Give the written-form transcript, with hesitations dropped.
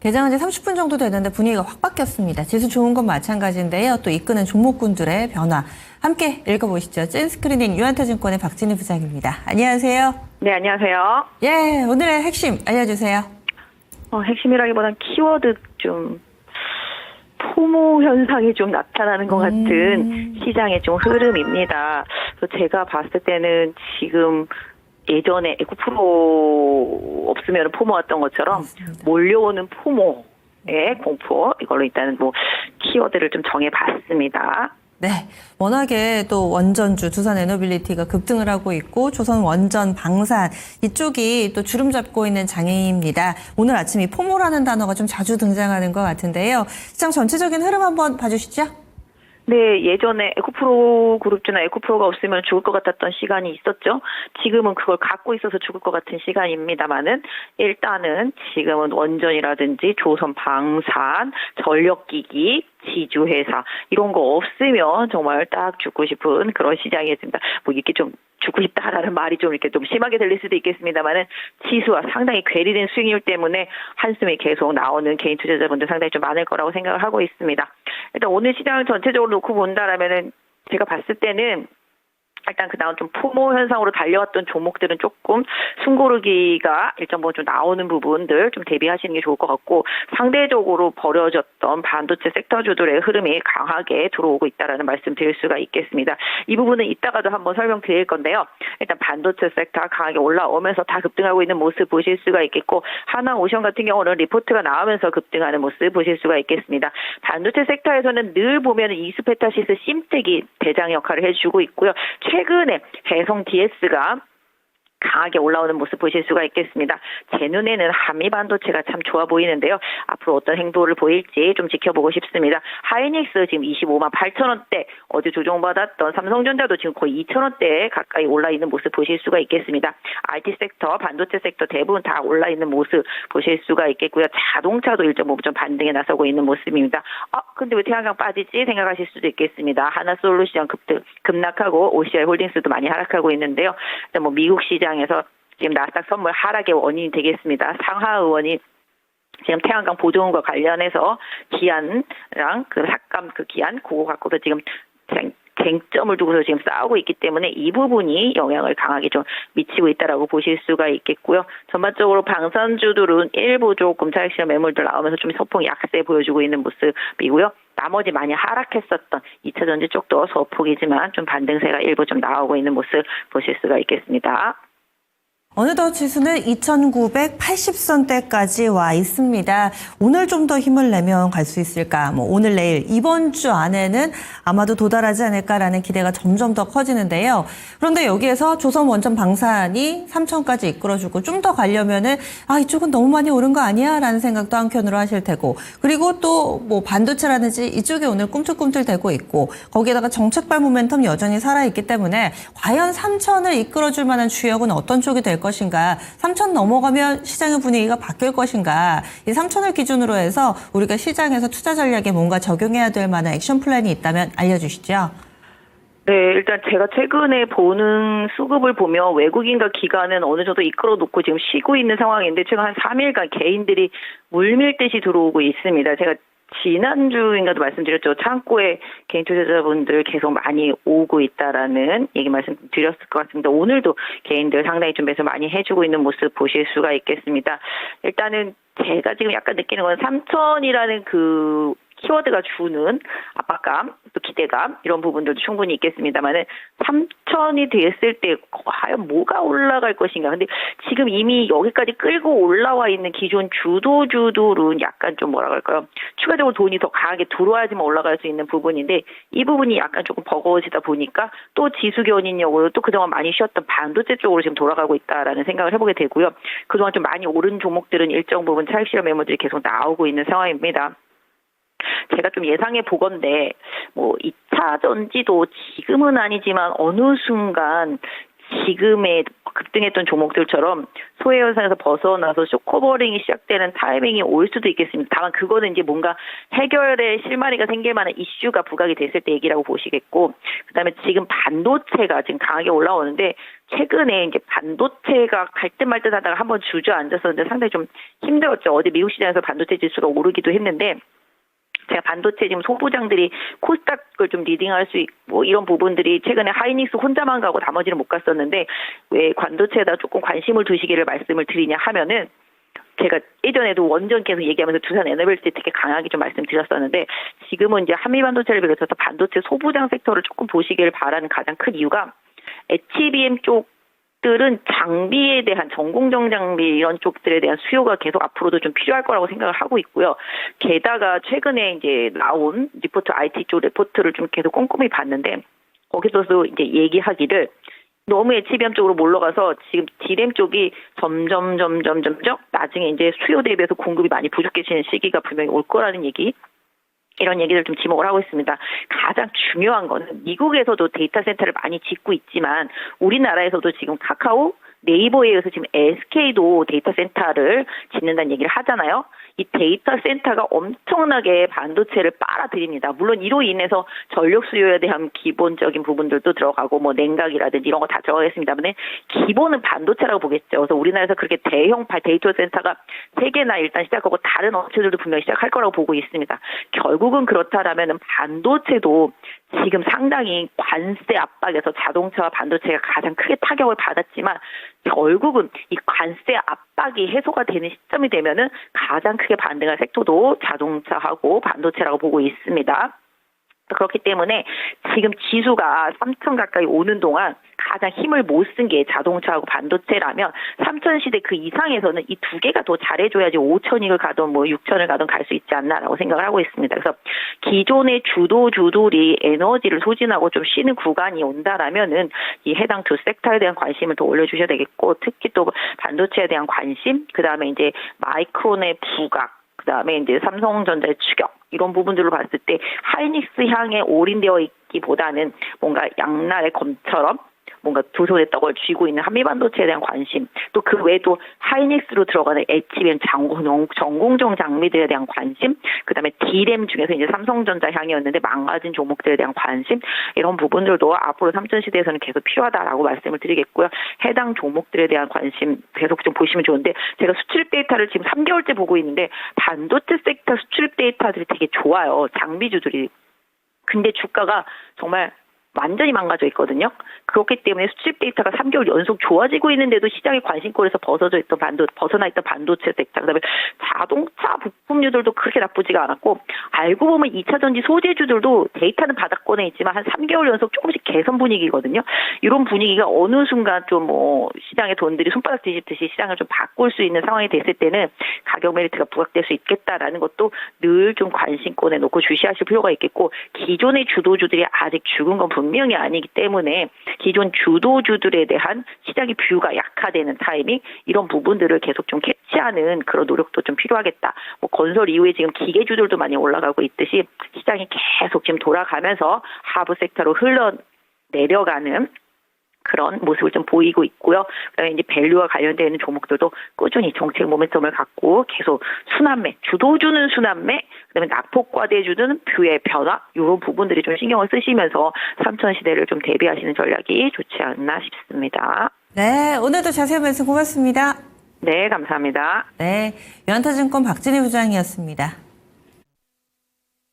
개장한 지 30분 정도 됐는데 분위기가 확 바뀌었습니다. 지수 좋은 건 마찬가지인데요. 또 이끄는 종목군들의 변화. 함께 읽어보시죠. 찐스크린인 유한타증권의 박진희 부장입니다. 안녕하세요. 네, 안녕하세요. 예, 오늘의 핵심 알려주세요. 핵심이라기보단 키워드 포모 현상이 좀 나타나는 것 같은 시장의 좀 흐름입니다. 그래서 제가 봤을 때는 지금 예전에 에코프로 없으면 포모 왔던 것처럼 맞습니다. 몰려오는 포모의 공포, 이걸로 일단은 키워드를 좀 정해봤습니다. 네, 워낙에 또 원전주 두산 에너빌리티가 급등을 하고 있고 조선 원전 방산 이쪽이 또 주름 잡고 있는 장애입니다. 오늘 아침 이 포모라는 단어가 좀 자주 등장하는 것 같은데요. 시장 전체적인 흐름 한번 봐주시죠. 네, 예전에 에코프로 그룹주나 에코프로가 없으면 죽을 것 같았던 시간이 있었죠. 지금은 그걸 갖고 있어서 죽을 것 같은 시간입니다만은 일단은 지금은 원전이라든지 조선 방산, 전력기기, 지주회사 이런 거 없으면 정말 딱 죽고 싶은 그런 시장이었습니다. 이렇게 좀 죽고 싶다라는 말이 좀 이렇게 좀 심하게 들릴 수도 있겠습니다만은 지수와 상당히 괴리된 수익률 때문에 한숨이 계속 나오는 개인 투자자분들 상당히 좀 많을 거라고 생각을 하고 있습니다. 일단 오늘 시장을 전체적으로 놓고 본다라면은 제가 봤을 때는 일단 그다음 좀 포모 현상으로 달려왔던 종목들은 조금 숨고르기가 일정 부분 좀 나오는 부분들 좀 대비하시는 게 좋을 것 같고 상대적으로 버려졌던 반도체 섹터주들의 흐름이 강하게 들어오고 있다라는 말씀 드릴 수가 있겠습니다. 이 부분은 이따가도 한번 설명드릴 건데요. 일단 반도체 섹터 강하게 올라오면서 다 급등하고 있는 모습 보실 수가 있겠고 하나오션 같은 경우는 리포트가 나오면서 급등하는 모습 보실 수가 있겠습니다. 반도체 섹터에서는 늘 보면 이스페타시스 심텍이 대장 역할을 해주고 있고요. 최근에 해성 DS가 강하게 올라오는 모습 보실 수가 있겠습니다. 제 눈에는 한미반도체가 참 좋아 보이는데요. 앞으로 어떤 행보를 보일지 좀 지켜보고 싶습니다. 하이닉스 지금 25만 8천 원대, 어제 조정받았던 삼성전자도 지금 거의 2천 원대에 가까이 올라 있는 모습 보실 수가 있겠습니다. IT 섹터, 반도체 섹터 대부분 다 올라 있는 모습 보실 수가 있겠고요. 자동차도 일정 부분 좀 반등에 나서고 있는 모습입니다. 근데 왜 태양광 빠지지 생각하실 수도 있겠습니다. 하나솔루션 급락하고 OCI 홀딩스도 많이 하락하고 있는데요. 미국 시장에서 지금 나스닥 선물 하락의 원인이 되겠습니다. 상하 의원이 지금 태양광 보조금과 관련해서 기한랑 그 삭감 그 기한 그거 갖고도 지금 쟁점을 두고서 지금 싸우고 있기 때문에 이 부분이 영향을 강하게 좀 미치고 있다라고 보실 수가 있겠고요. 전반적으로 방산주들은 일부 조금 차익실현 매물들 나오면서 좀 소폭 약세 보여주고 있는 모습이고요. 나머지 많이 하락했었던 2차전지 쪽도 소폭이지만 좀 반등세가 일부 좀 나오고 있는 모습 보실 수가 있겠습니다. 어느덧 지수는 2,980선대까지 와 있습니다. 오늘 좀 더 힘을 내면 갈 수 있을까? 오늘 내일 이번 주 안에는 아마도 도달하지 않을까라는 기대가 점점 더 커지는데요. 그런데 여기에서 조선 원전 방산이 3천까지 이끌어주고 좀 더 가려면은 이쪽은 너무 많이 오른 거 아니야? 라는 생각도 한켠으로 하실 테고 그리고 또 반도체라든지 이쪽이 오늘 꿈틀꿈틀대고 있고 거기에다가 정책발 모멘텀 여전히 살아있기 때문에 과연 3천을 이끌어줄 만한 주역은 어떤 쪽이 될 것인가, 3천 넘어가면 시장의 분위기가 바뀔 것인가, 이 3천을 기준으로 해서 우리가 시장에서 투자 전략에 뭔가 적용해야 될 만한 액션 플랜이 있다면 알려주시죠. 네, 일단 제가 최근에 보는 수급을 보면 외국인과 기관은 어느 정도 이끌어 놓고 지금 쉬고 있는 상황인데 최근 한 3일간 개인들이 물밀듯이 들어오고 있습니다. 제가 지난주인가도 말씀드렸죠. 창고에 개인 투자자분들 계속 많이 오고 있다라는 얘기 말씀드렸을 것 같습니다. 오늘도 개인들 상당히 좀 매수 많이 해주고 있는 모습 보실 수가 있겠습니다. 일단은 제가 지금 약간 느끼는 건 3천이라는 그 키워드가 주는 압박감, 또 기대감 이런 부분들도 충분히 있겠습니다만은 3천이 됐을 때 과연 뭐가 올라갈 것인가. 근데 지금 이미 여기까지 끌고 올라와 있는 기존 주도주들은 약간 좀 뭐라 그럴까요? 추가적으로 돈이 더 강하게 들어와야지만 올라갈 수 있는 부분인데 이 부분이 약간 조금 버거워지다 보니까 또 지수 견인력으로 또 그동안 많이 쉬었던 반도체 쪽으로 지금 돌아가고 있다라는 생각을 해보게 되고요. 그동안 좀 많이 오른 종목들은 일정 부분 차익 실현 매물들이 계속 나오고 있는 상황입니다. 제가 좀 예상해 보건데 2차 전지도 지금은 아니지만 어느 순간 지금의 급등했던 종목들처럼 소외연산에서 벗어나서 쇼커버링이 시작되는 타이밍이 올 수도 있겠습니다. 다만 그거는 이제 뭔가 해결의 실마리가 생길 만한 이슈가 부각이 됐을 때 얘기라고 보시겠고, 그다음에 지금 반도체가 지금 강하게 올라오는데 최근에 이제 반도체가 갈 듯 말 듯 하다가 한번 주저앉았었는데 상당히 좀 힘들었죠. 어제 미국 시장에서 반도체 지수가 오르기도 했는데 제가 반도체 지금 소부장들이 코스닥을 좀 리딩할 수 있고 이런 부분들이 최근에 하이닉스 혼자만 가고 나머지는 못 갔었는데 왜 반도체에다 조금 관심을 두시기를 말씀을 드리냐 하면은 제가 예전에도 원전 계속 얘기하면서 두산 에너벨스 되게 강하게 좀 말씀드렸었는데 지금은 이제 한미반도체를 비롯해서 반도체 소부장 섹터를 조금 보시기를 바라는 가장 큰 이유가 HBM 쪽들은 장비에 대한 전공정 장비 이런 쪽들에 대한 수요가 계속 앞으로도 좀 필요할 거라고 생각을 하고 있고요. 게다가 최근에 이제 나온 리포트 IT 쪽 리포트를 좀 계속 꼼꼼히 봤는데 거기서도 이제 얘기하기를 너무 HBM 쪽으로 몰러가서 지금 D램 쪽이 점점 나중에 이제 수요 대비해서 공급이 많이 부족해지는 시기가 분명히 올 거라는 얘기. 이런 얘기를 좀 지목을 하고 있습니다. 가장 중요한 거는 미국에서도 데이터 센터를 많이 짓고 있지만 우리나라에서도 지금 카카오, 네이버에 의해서 지금 SK도 데이터 센터를 짓는다는 얘기를 하잖아요. 이 데이터 센터가 엄청나게 반도체를 빨아들입니다. 물론 이로 인해서 전력 수요에 대한 기본적인 부분들도 들어가고 뭐 냉각이라든지 이런 거 다 들어가겠습니다만 기본은 반도체라고 보겠죠. 그래서 우리나라에서 그렇게 대형 데이터 센터가 3개나 일단 시작하고 다른 업체들도 분명히 시작할 거라고 보고 있습니다. 결국은 그렇다라면 반도체도 지금 상당히 관세 압박에서 자동차와 반도체가 가장 크게 타격을 받았지만 결국은 이 관세 압박이 해소가 되는 시점이 되면은 가장 크게 반등할 섹터도 자동차하고 반도체라고 보고 있습니다. 그렇기 때문에 지금 지수가 3천 가까이 오는 동안 가장 힘을 못 쓴 게 자동차하고 반도체라면 3천 시대 그 이상에서는 이 두 개가 더 잘해줘야지 5천익을 가든 뭐 6천을 가든 갈 수 있지 않나라고 생각을 하고 있습니다. 그래서 기존의 주도주들이 에너지를 소진하고 좀 쉬는 구간이 온다라면은 이 해당 두 섹터에 대한 관심을 더 올려주셔야 되겠고 특히 또 반도체에 대한 관심, 그 다음에 이제 마이크론의 부각, 그 다음에 이제 삼성전자의 추격 이런 부분들을 봤을 때 하이닉스 향에 올인되어 있기보다는 뭔가 양날의 검처럼 뭔가 두 손에 떡을 쥐고 있는 한미반도체에 대한 관심, 또 그 외에도 하이닉스로 들어가는 HBM 전공정 장비들에 대한 관심, 그 다음에 D램 중에서 이제 삼성전자 향이었는데 망가진 종목들에 대한 관심, 이런 부분들도 앞으로 3천 시대에서는 계속 필요하다라고 말씀을 드리겠고요. 해당 종목들에 대한 관심 계속 좀 보시면 좋은데 제가 수출입 데이터를 지금 3개월째 보고 있는데 반도체 섹터 수출입 데이터들이 되게 좋아요. 장비주들이. 근데 주가가 정말 완전히 망가져 있거든요. 그렇기 때문에 수출 데이터가 3개월 연속 좋아지고 있는데도 시장의 관심골에서 벗어나 있던 반도체 섹터, 그다음에 자동차 부품주들도 그렇게 나쁘지가 않았고 알고 보면 2차 전지 소재주들도 데이터는 바닥권에 있지만 한 3개월 연속 조금씩 개선 분위기거든요. 이런 분위기가 어느 순간 좀 뭐 시장의 돈들이 손바닥 뒤집듯이 시장을 좀 바꿀 수 있는 상황이 됐을 때는 가격 메리트가 부각될 수 있겠다라는 것도 늘 좀 관심권에 놓고 주시하실 필요가 있겠고 기존의 주도주들이 아직 죽은 건 분명히 아니기 때문에 기존 주도주들에 대한 시장의 뷰가 약화되는 타이밍 이런 부분들을 계속 좀 캐치하는 그런 노력도 좀 필요하겠다. 뭐 건설 이후에 지금 기계주들도 많이 올라가고 있듯이 시장이 계속 지금 돌아가면서 하부 섹터로 흘러내려가는 그런 모습을 좀 보이고 있고요. 그다음에 이제 밸류와 관련되어 있는 종목들도 꾸준히 정책 모멘텀을 갖고 계속 순환매, 주도주는 순환매, 그다음에 낙폭과대주는 뷰의 변화 이런 부분들이 좀 신경을 쓰시면서 3천 시대를 좀 대비하시는 전략이 좋지 않나 싶습니다. 네, 오늘도 자세한 말씀 고맙습니다. 네, 감사합니다. 네, 유한타증권 박진희 부장이었습니다.